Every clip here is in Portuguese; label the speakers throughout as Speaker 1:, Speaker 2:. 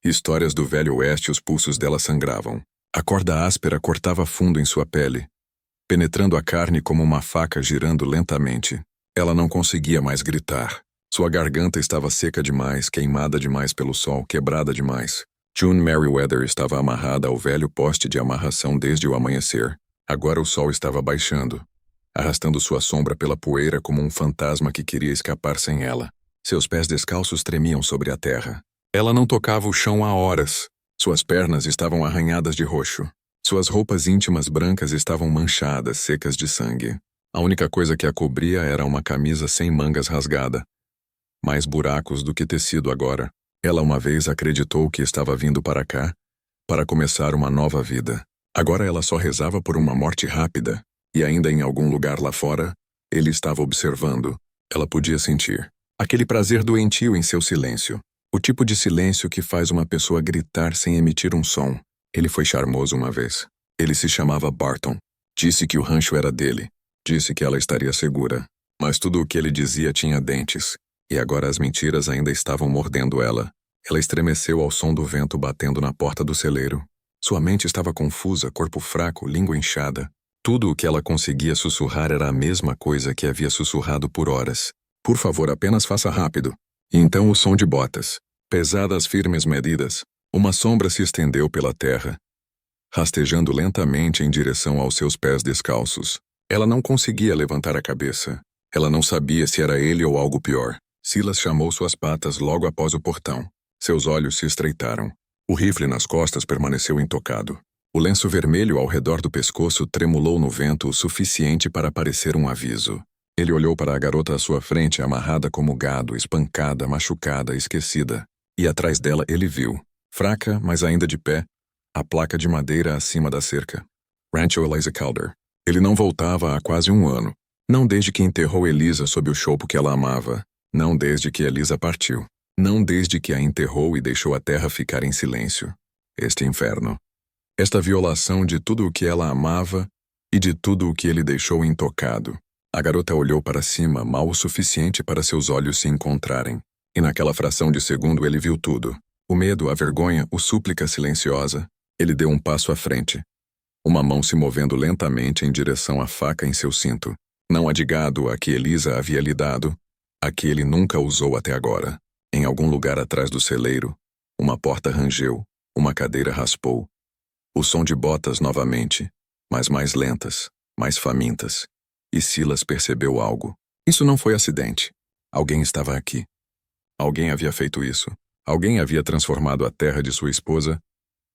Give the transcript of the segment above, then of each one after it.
Speaker 1: Histórias do Velho Oeste. Os pulsos dela sangravam. A corda áspera cortava fundo em sua pele, penetrando a carne como uma faca girando lentamente. Ela não conseguia mais gritar. Sua garganta estava seca demais, queimada demais pelo sol, quebrada demais. June Merriweather estava amarrada ao velho poste de amarração desde o amanhecer. Agora o sol estava baixando, arrastando sua sombra pela poeira como um fantasma que queria escapar sem ela. Seus pés descalços tremiam sobre a terra. Ela não tocava o chão há horas. Suas pernas estavam arranhadas de roxo. Suas roupas íntimas brancas estavam manchadas, secas de sangue. A única coisa que a cobria era uma camisa sem mangas rasgada. Mais buracos do que tecido agora. Ela uma vez acreditou que estava vindo para cá, para começar uma nova vida. Agora ela só rezava por uma morte rápida. E ainda em algum lugar lá fora, ele estava observando. Ela podia sentir aquele prazer doentio em seu silêncio. O tipo de silêncio que faz uma pessoa gritar sem emitir um som. Ele foi charmoso uma vez. Ele se chamava Barton. Disse que o rancho era dele. Disse que ela estaria segura. Mas tudo o que ele dizia tinha dentes. E agora as mentiras ainda estavam mordendo ela. Ela estremeceu ao som do vento batendo na porta do celeiro. Sua mente estava confusa, corpo fraco, língua inchada. Tudo o que ela conseguia sussurrar era a mesma coisa que havia sussurrado por horas. Por favor, apenas faça rápido. E então o som de botas. Pesadas, firmes medidas. Uma sombra se estendeu pela terra, rastejando lentamente em direção aos seus pés descalços. Ela não conseguia levantar a cabeça. Ela não sabia se era ele ou algo pior. Silas chamou suas patas logo após o portão. Seus olhos se estreitaram. O rifle nas costas permaneceu intocado. O lenço vermelho ao redor do pescoço tremulou no vento o suficiente para parecer um aviso. Ele olhou para a garota à sua frente, amarrada como gado, espancada, machucada, esquecida. E atrás dela ele viu, fraca, mas ainda de pé, a placa de madeira acima da cerca. Rancho Eliza Calder. Ele não voltava há quase um ano. Não desde que enterrou Eliza sob o chopo que ela amava. Não desde que Eliza partiu. Não desde que a enterrou e deixou a terra ficar em silêncio. Este inferno. Esta violação de tudo o que ela amava e de tudo o que ele deixou intocado. A garota olhou para cima, mal o suficiente para seus olhos se encontrarem. E naquela fração de segundo ele viu tudo. O medo, a vergonha, o súplica silenciosa. Ele deu um passo à frente. Uma mão se movendo lentamente em direção à faca em seu cinto. Não a de gado a que Eliza havia lhe dado, a que ele nunca usou até agora. Em algum lugar atrás do celeiro, uma porta rangeu, uma cadeira raspou. O som de botas novamente, mas mais lentas, mais famintas. E Silas percebeu algo. Isso não foi acidente. Alguém estava aqui. Alguém havia feito isso. Alguém havia transformado a terra de sua esposa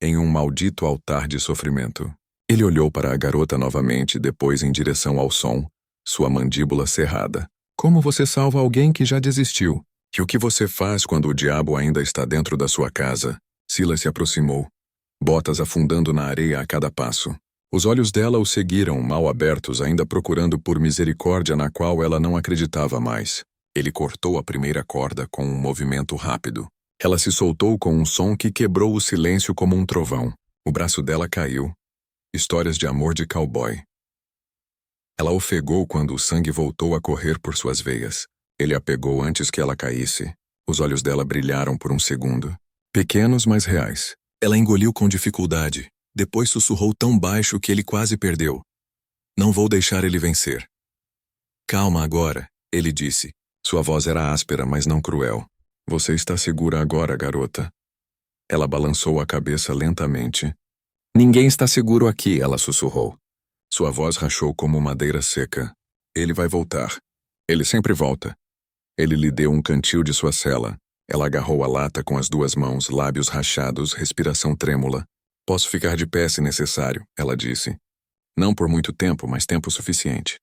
Speaker 1: em um maldito altar de sofrimento. Ele olhou para a garota novamente, depois em direção ao som, sua mandíbula cerrada. Como você salva alguém que já desistiu? E o que você faz quando o diabo ainda está dentro da sua casa? Silas se aproximou, botas afundando na areia a cada passo. Os olhos dela o seguiram, mal abertos, ainda procurando por misericórdia na qual ela não acreditava mais. Ele cortou a primeira corda com um movimento rápido. Ela se soltou com um som que quebrou o silêncio como um trovão. O braço dela caiu. Histórias de amor de cowboy. Ela ofegou quando o sangue voltou a correr por suas veias. Ele a pegou antes que ela caísse. Os olhos dela brilharam por um segundo. Pequenos, mas reais. Ela engoliu com dificuldade. Depois sussurrou tão baixo que ele quase perdeu. Não vou deixar ele vencer. Calma agora, ele disse. Sua voz era áspera, mas não cruel. Você está segura agora, garota. Ela balançou a cabeça lentamente. Ninguém está seguro aqui, ela sussurrou. Sua voz rachou como madeira seca. Ele vai voltar. Ele sempre volta. Ele lhe deu um cantil de sua cela. Ela agarrou a lata com as duas mãos, lábios rachados, respiração trêmula. Posso ficar de pé se necessário, ela disse. Não por muito tempo, mas tempo suficiente.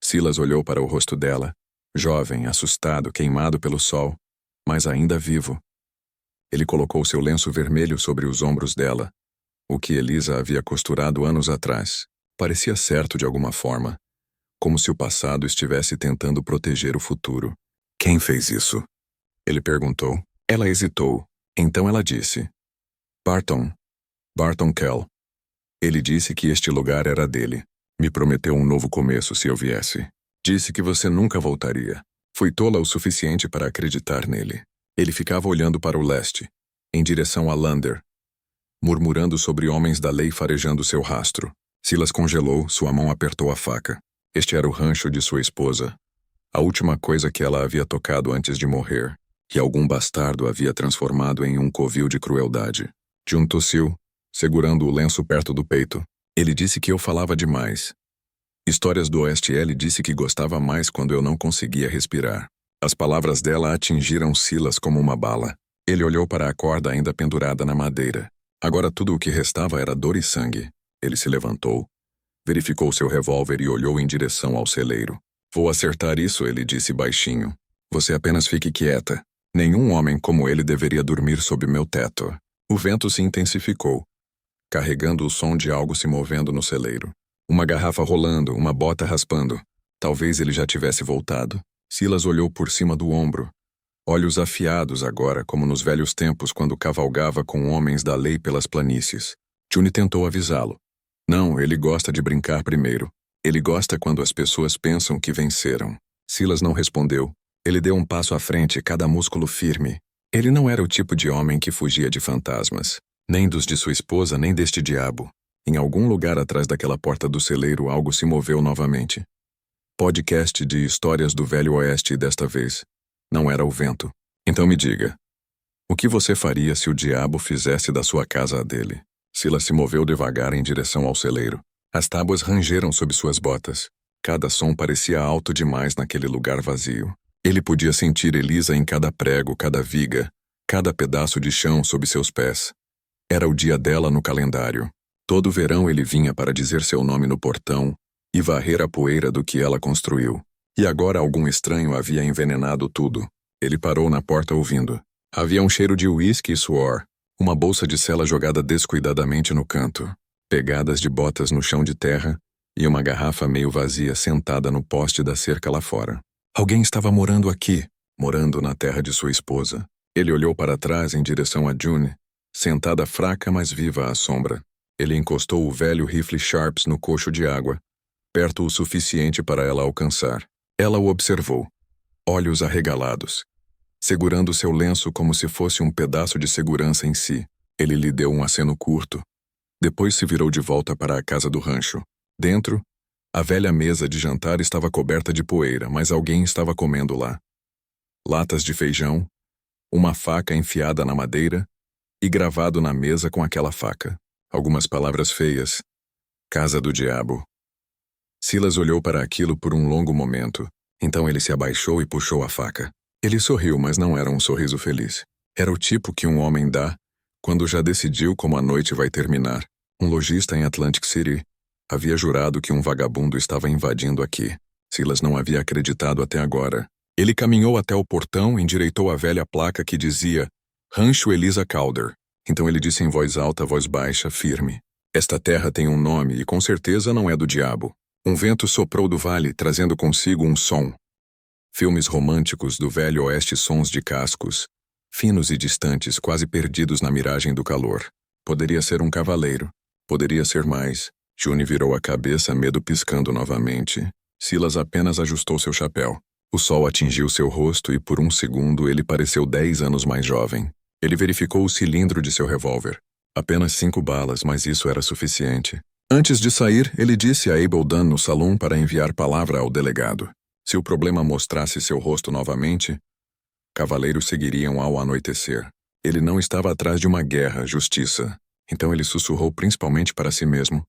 Speaker 1: Silas olhou para o rosto dela, jovem, assustado, queimado pelo sol, mas ainda vivo. Ele colocou seu lenço vermelho sobre os ombros dela. O que Eliza havia costurado anos atrás. Parecia certo de alguma forma. Como se o passado estivesse tentando proteger o futuro. Quem fez isso? Ele perguntou. Ela hesitou. Então ela disse. Barton Kell. Ele disse que este lugar era dele. Me prometeu um novo começo se eu viesse. Disse que você nunca voltaria. Fui tola o suficiente para acreditar nele. Ele ficava olhando para o leste. em direção a Lander, murmurando sobre homens da lei farejando seu rastro. Silas congelou, sua mão apertou a faca. Este era o rancho de sua esposa. A última coisa que ela havia tocado antes de morrer, que algum bastardo havia transformado em um covil de crueldade. June tossiu, segurando o lenço perto do peito. Ele disse que eu falava demais. Histórias do Oeste. Ele disse que gostava mais quando eu não conseguia respirar. As palavras dela atingiram Silas como uma bala. Ele olhou para a corda ainda pendurada na madeira. Agora tudo o que restava era dor e sangue. Ele se levantou, verificou seu revólver e olhou em direção ao celeiro. Vou acertar isso, ele disse baixinho. Você apenas fique quieta. Nenhum homem como ele deveria dormir sob meu teto. O vento se intensificou, carregando o som de algo se movendo no celeiro. Uma garrafa rolando, uma bota raspando. Talvez ele já tivesse voltado. Silas olhou por cima do ombro. Olhos afiados agora, como nos velhos tempos quando cavalgava com homens da lei pelas planícies. June tentou avisá-lo. Não, ele gosta de brincar primeiro. Ele gosta quando as pessoas pensam que venceram. Silas não respondeu. Ele deu um passo à frente, cada músculo firme. Ele não era o tipo de homem que fugia de fantasmas. Nem dos de sua esposa, nem deste diabo. Em algum lugar atrás daquela porta do celeiro algo se moveu novamente. Podcast de histórias do Velho Oeste desta vez. Não era o vento. Então me diga. O que você faria se o diabo fizesse da sua casa a dele? Silas se moveu devagar em direção ao celeiro. As tábuas rangeram sob suas botas. Cada som parecia alto demais naquele lugar vazio. Ele podia sentir Elisa em cada prego, cada viga, cada pedaço de chão sob seus pés. Era o dia dela no calendário. Todo verão ele vinha para dizer seu nome no portão e varrer a poeira do que ela construiu. E agora algum estranho havia envenenado tudo. Ele parou na porta ouvindo. Havia um cheiro de uísque e suor. Uma bolsa de sela jogada descuidadamente no canto. Pegadas de botas no chão de terra e uma garrafa meio vazia sentada no poste da cerca lá fora. Alguém estava morando aqui, morando na terra de sua esposa. Ele olhou para trás em direção a June, sentada fraca mas viva à sombra. Ele encostou o velho rifle Sharps no coxo de água, perto o suficiente para ela alcançar. Ela o observou, olhos arregalados, segurando seu lenço como se fosse um pedaço de segurança em si. Ele lhe deu um aceno curto. Depois se virou de volta para a casa do rancho. Dentro, a velha mesa de jantar estava coberta de poeira, mas alguém estava comendo lá. Latas de feijão, uma faca enfiada na madeira e gravado na mesa com aquela faca. Algumas palavras feias. Casa do diabo. Silas olhou para aquilo por um longo momento. Então ele se abaixou e puxou a faca. Ele sorriu, mas não era um sorriso feliz. Era o tipo que um homem dá quando já decidiu como a noite vai terminar. Um lojista em Atlantic City havia jurado que um vagabundo estava invadindo aqui. Silas não havia acreditado até agora. Ele caminhou até o portão e endireitou a velha placa que dizia Rancho Elisa Calder. Então ele disse em voz alta, voz baixa, firme. Esta terra tem um nome e com certeza não é do diabo. Um vento soprou do vale, trazendo consigo um som. Filmes românticos do Velho Oeste, sons de cascos, finos e distantes, quase perdidos na miragem do calor. Poderia ser um cavaleiro. Poderia ser mais. June virou a cabeça, medo piscando novamente. Silas apenas ajustou seu chapéu. O sol atingiu seu rosto e por um segundo ele pareceu 10 anos mais jovem. Ele verificou o cilindro de seu revólver. Apenas 5 balas, mas isso era suficiente. Antes de sair, ele disse a Abel Dunn no salão para enviar palavra ao delegado. Se o problema mostrasse seu rosto novamente, cavaleiros seguiriam ao anoitecer. Ele não estava atrás de uma guerra, justiça. Então ele sussurrou principalmente para si mesmo.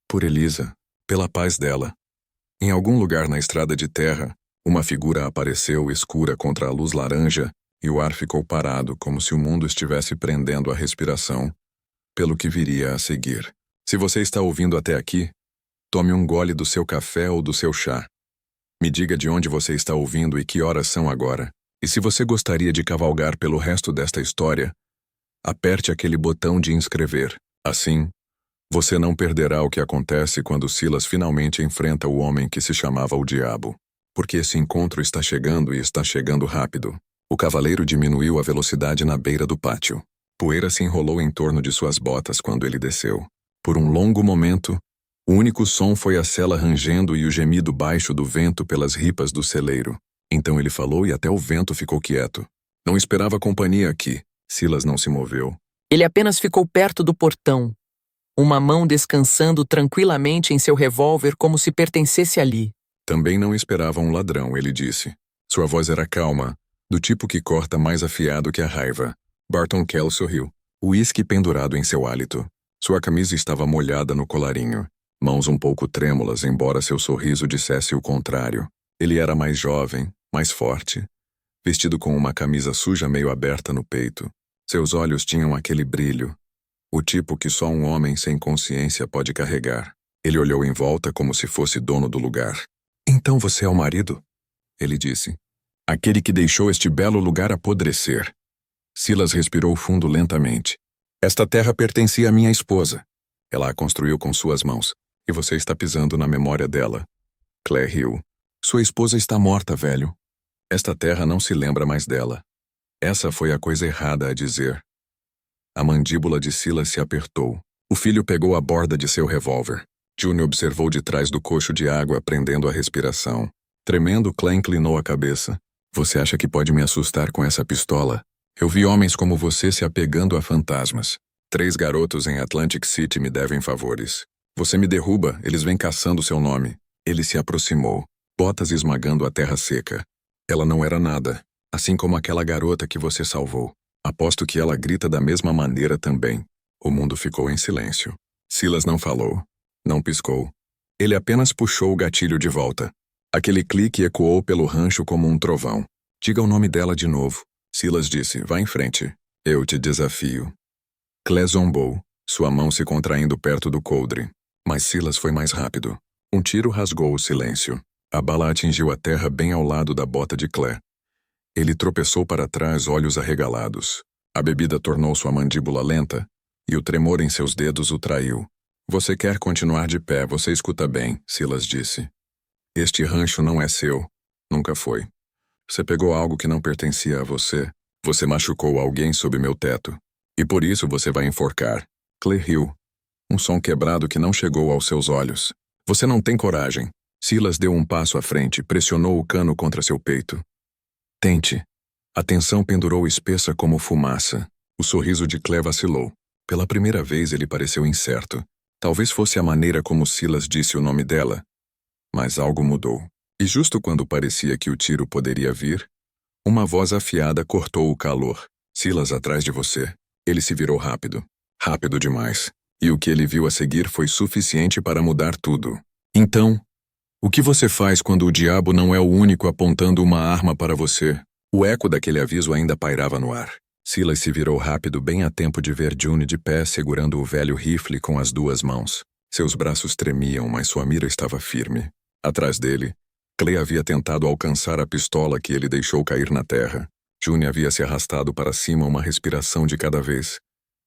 Speaker 1: Por Elisa, pela paz dela. Em algum lugar na estrada de terra, uma figura apareceu escura contra a luz laranja e o ar ficou parado, como se o mundo estivesse prendendo a respiração, pelo que viria a seguir. Se você está ouvindo até aqui, tome um gole do seu café ou do seu chá. Me diga de onde você está ouvindo e que horas são agora. E se você gostaria de cavalgar pelo resto desta história, aperte aquele botão de inscrever. Assim, você não perderá o que acontece quando Silas finalmente enfrenta o homem que se chamava o Diabo. Porque esse encontro está chegando e está chegando rápido. O cavaleiro diminuiu a velocidade na beira do pátio. Poeira se enrolou em torno de suas botas quando ele desceu. Por um longo momento, o único som foi a sela rangendo e o gemido baixo do vento pelas ripas do celeiro. Então ele falou e até o vento ficou quieto. Não esperava companhia aqui. Silas não se moveu.
Speaker 2: Ele apenas ficou perto do portão, uma mão descansando tranquilamente em seu revólver como se pertencesse ali.
Speaker 1: Também não esperava um ladrão, ele disse. Sua voz era calma, do tipo que corta mais afiado que a raiva. Barton Kell sorriu, o uísque pendurado em seu hálito. Sua camisa estava molhada no colarinho, mãos um pouco trêmulas, embora seu sorriso dissesse o contrário. Ele era mais jovem, mais forte, vestido com uma camisa suja meio aberta no peito. Seus olhos tinham aquele brilho, o tipo que só um homem sem consciência pode carregar. Ele olhou em volta como se fosse dono do lugar. Então você é o marido? Ele disse. Aquele que deixou este belo lugar apodrecer. Silas respirou fundo lentamente. Esta terra pertencia à minha esposa. Ela a construiu com suas mãos, e você está pisando na memória dela. Claire riu. Sua esposa está morta, velho. Esta terra não se lembra mais dela. Essa foi a coisa errada a dizer. A mandíbula de Silas se apertou. O filho pegou a borda de seu revólver. June observou de trás do cocho de água, prendendo a respiração. Tremendo, Claire inclinou a cabeça. Você acha que pode me assustar com essa pistola? Eu vi homens como você se apegando a fantasmas. 3 garotos em Atlantic City me devem favores. Você me derruba, eles vêm caçando seu nome. Ele se aproximou, botas esmagando a terra seca. Ela não era nada, assim como aquela garota que você salvou. Aposto que ela grita da mesma maneira também. O mundo ficou em silêncio. Silas não falou, não piscou. Ele apenas puxou o gatilho de volta. Aquele clique ecoou pelo rancho como um trovão. Diga o nome dela de novo. Silas disse, vá em frente. Eu te desafio. Claire zombou, sua mão se contraindo perto do coldre. Mas Silas foi mais rápido. Um tiro rasgou o silêncio. A bala atingiu a terra bem ao lado da bota de Claire. Ele tropeçou para trás, olhos arregalados. A bebida tornou sua mandíbula lenta, e o tremor em seus dedos o traiu. Você quer continuar de pé, você escuta bem, Silas disse. Este rancho não é seu. Nunca foi. Você pegou algo que não pertencia a você. Você machucou alguém sob meu teto. E por isso você vai enforcar. Claire riu. Um som quebrado que não chegou aos seus olhos. Você não tem coragem. Silas deu um passo à frente, pressionou o cano contra seu peito. Tente. A tensão pendurou espessa como fumaça. O sorriso de Claire vacilou. Pela primeira vez ele pareceu incerto. Talvez fosse a maneira como Silas disse o nome dela. Mas algo mudou. E justo quando parecia que o tiro poderia vir, uma voz afiada cortou o calor. Silas, atrás de você. Ele se virou rápido. Rápido demais. E o que ele viu a seguir foi suficiente para mudar tudo. Então, o que você faz quando o diabo não é o único apontando uma arma para você? O eco daquele aviso ainda pairava no ar. Silas se virou rápido bem a tempo de ver June de pé segurando o velho rifle com as 2 mãos. Seus braços tremiam, mas sua mira estava firme. Atrás dele, Clay havia tentado alcançar a pistola que ele deixou cair na terra. June havia se arrastado para cima uma respiração de cada vez,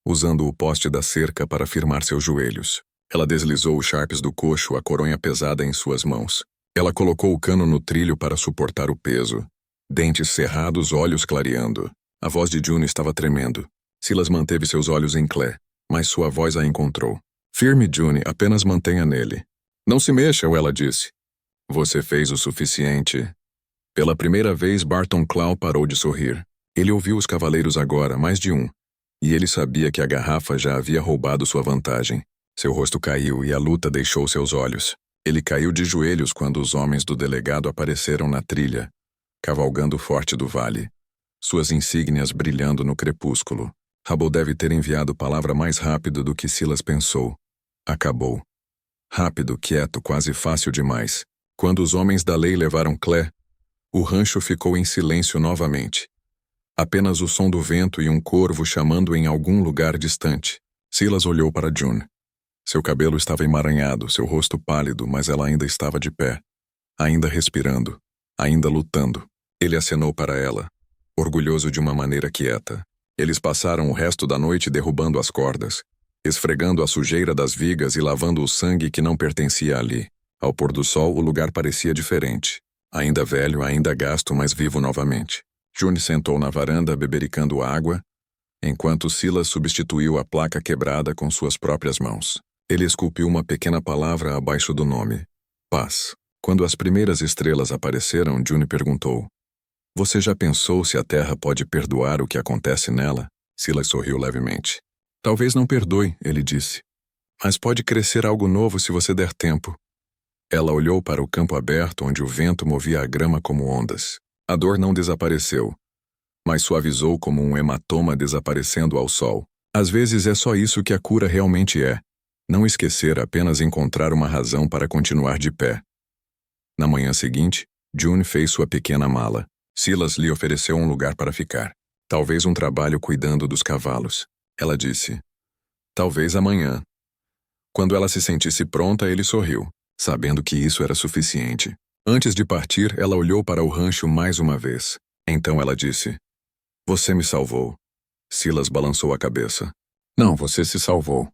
Speaker 1: usando o poste da cerca para firmar seus joelhos. Ela deslizou os charpes do coxo, a coronha pesada em suas mãos. Ela colocou o cano no trilho para suportar o peso. Dentes cerrados, olhos clareando. A voz de June estava tremendo. Silas manteve seus olhos em Claire, mas sua voz a encontrou. Firme, June, apenas mantenha nele. Não se mexa, ela disse. Você fez o suficiente. Pela primeira vez, Barton Clow parou de sorrir. Ele ouviu os cavaleiros agora, mais de um. E ele sabia que a garrafa já havia roubado sua vantagem. Seu rosto caiu e a luta deixou seus olhos. Ele caiu de joelhos quando os homens do delegado apareceram na trilha, cavalgando forte do vale. Suas insígnias brilhando no crepúsculo. Rabel deve ter enviado palavra mais rápido do que Silas pensou. Acabou. Rápido, quieto, quase fácil demais. Quando os homens da lei levaram Claire, o rancho ficou em silêncio novamente. Apenas o som do vento e um corvo chamando em algum lugar distante. Silas olhou para June. Seu cabelo estava emaranhado, seu rosto pálido, mas ela ainda estava de pé. Ainda respirando. Ainda lutando. Ele acenou para ela, orgulhoso de uma maneira quieta. Eles passaram o resto da noite derrubando as cordas, esfregando a sujeira das vigas e lavando o sangue que não pertencia ali. Ao pôr do sol, o lugar parecia diferente. Ainda velho, ainda gasto, mas vivo novamente. June sentou na varanda, bebericando água, enquanto Silas substituiu a placa quebrada com suas próprias mãos. Ele esculpiu uma pequena palavra abaixo do nome. Paz. Quando as primeiras estrelas apareceram, June perguntou. Você já pensou se a Terra pode perdoar o que acontece nela? Silas sorriu levemente. Talvez não perdoe, ele disse. Mas pode crescer algo novo se você der tempo. Ela olhou para o campo aberto onde o vento movia a grama como ondas. A dor não desapareceu, mas suavizou como um hematoma desaparecendo ao sol. Às vezes é só isso que a cura realmente é. Não esquecer, apenas encontrar uma razão para continuar de pé. Na manhã seguinte, June fez sua pequena mala. Silas lhe ofereceu um lugar para ficar. Talvez um trabalho cuidando dos cavalos. Ela disse. Talvez amanhã. Quando ela se sentisse pronta, ele sorriu, sabendo que isso era suficiente. Antes de partir, ela olhou para o rancho mais uma vez. Então ela disse. Você me salvou. Silas balançou a cabeça. Não, você se salvou.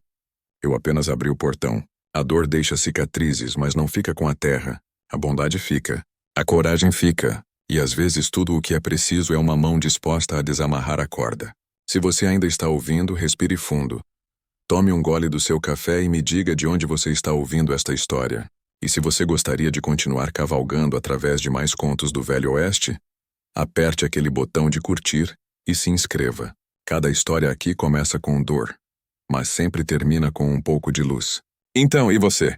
Speaker 1: Eu apenas abri o portão. A dor deixa cicatrizes, mas não fica com a terra. A bondade fica. A coragem fica. E às vezes tudo o que é preciso é uma mão disposta a desamarrar a corda. Se você ainda está ouvindo, respire fundo. Tome um gole do seu café e me diga de onde você está ouvindo esta história. E se você gostaria de continuar cavalgando através de mais contos do Velho Oeste, aperte aquele botão de curtir e se inscreva. Cada história aqui começa com dor, mas sempre termina com um pouco de luz. Então, e você?